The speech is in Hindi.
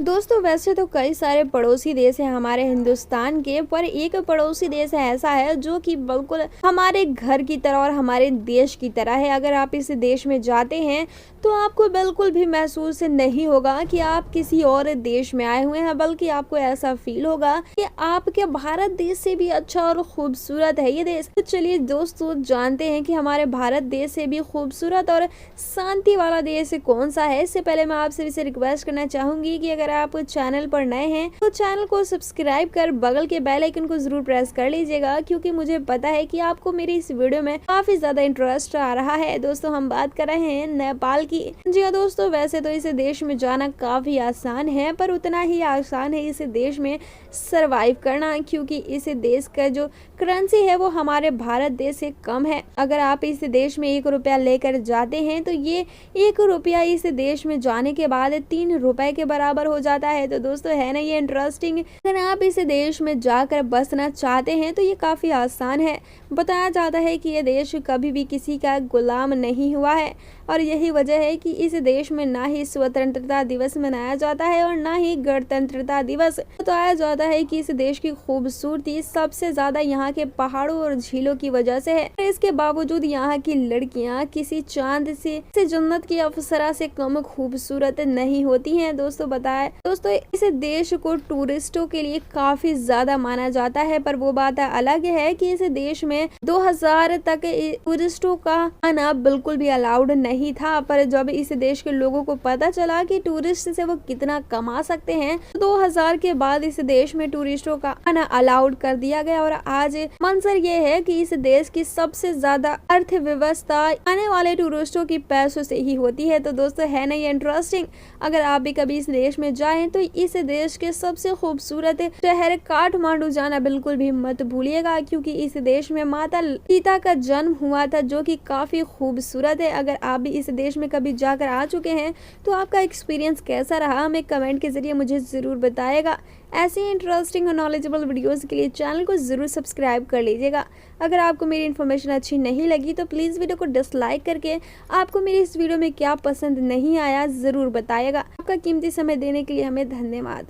दोस्तों वैसे तो कई सारे पड़ोसी देश हैं हमारे हिंदुस्तान के, पर एक पड़ोसी देश ऐसा है जो कि बिल्कुल हमारे घर की तरह और हमारे देश की तरह है। अगर आप इस देश में जाते हैं तो आपको बिल्कुल भी महसूस नहीं होगा कि आप किसी और देश में आए हुए हैं, बल्कि आपको ऐसा फील होगा कि आपके भारत देश से भी अच्छा और खूबसूरत है ये देश। तो चलिए दोस्तों जानते हैं कि हमारे भारत देश से भी खूबसूरत और शांति वाला देश कौन सा है। इससे पहले मैं आपसे से रिक्वेस्ट करना चाहूंगी कि अगर आप चैनल पर नए हैं तो चैनल को सब्सक्राइब कर बगल के बेल आइकन को जरूर प्रेस कर लीजिएगा, क्योंकि मुझे पता है कि आपको मेरी इस वीडियो में काफी ज्यादा इंटरेस्ट आ रहा है। दोस्तों हम बात कर रहे हैं नेपाल की। जी हाँ दोस्तों, वैसे तो इस देश में जाना काफी आसान है, पर उतना ही आसान है इस देश में सरवाइव करना, क्योंकि इस देश का जो करेंसी है वो हमारे भारत देश से कम है। अगर आप इस देश में 1 रुपया लेकर जाते हैं तो ये 1 रुपया इस देश में जाने के बाद 3 रुपए के बराबर हो जाता है। तो दोस्तों है ना ये इंटरेस्टिंग। अगर आप इस देश में जाकर बसना चाहते हैं तो ये काफी आसान है। बताया जाता है कि ये देश कभी भी किसी का गुलाम नहीं हुआ है, और यही वजह है कि इस देश में ना ही स्वतंत्रता दिवस मनाया जाता है और ना ही गणतंत्रता दिवस। बताया जाता है कि इस देश की खूबसूरती सबसे ज्यादा यहाँ के पहाड़ों और झीलों की वजह से है। इसके बावजूद यहाँ की लड़कियाँ किसी चांद से जन्नत की अप्सरा से कम खूबसूरत नहीं होती हैं। दोस्तों इस देश को टूरिस्टों के लिए काफी ज्यादा माना जाता है, पर वो बात अलग है कि इस देश में 2000 तक टूरिस्टों का आना बिल्कुल भी अलाउड नहीं था। पर जब इस देश के लोगों को पता चला कि टूरिस्ट से वो कितना कमा सकते हैं, तो 2000 के बाद इस देश में टूरिस्टों का आना अलाउड कर दिया गया। और आज मंजर ये है कि इस देश की सबसे ज्यादा अर्थव्यवस्था आने वाले टूरिस्टों की पैसों से ही होती है। तो दोस्तों है ना ये इंटरेस्टिंग। अगर आप भी कभी इस देश में जाएं तो इस देश के सबसे खूबसूरत शहर काठमांडू जाना बिल्कुल भी मत भूलिएगा, क्योंकि इस देश में माता सीता का जन्म हुआ था, जो कि काफी खूबसूरत है। अगर आप भी इस देश में कभी जाकर आ चुके हैं तो आपका एक्सपीरियंस कैसा रहा हमें कमेंट के जरिए मुझे जरूर बताइएगा। ऐसे ही इंटरेस्टिंग और नॉलेजेबल वीडियोस के लिए चैनल को जरूर सब्सक्राइब कर लीजिएगा। अगर आपको मेरी इन्फॉर्मेशन अच्छी नहीं लगी तो प्लीज़ वीडियो को डिसलाइक करके आपको मेरी इस वीडियो में क्या पसंद नहीं आया ज़रूर बताइएगा। आपका कीमती समय देने के लिए हमें धन्यवाद।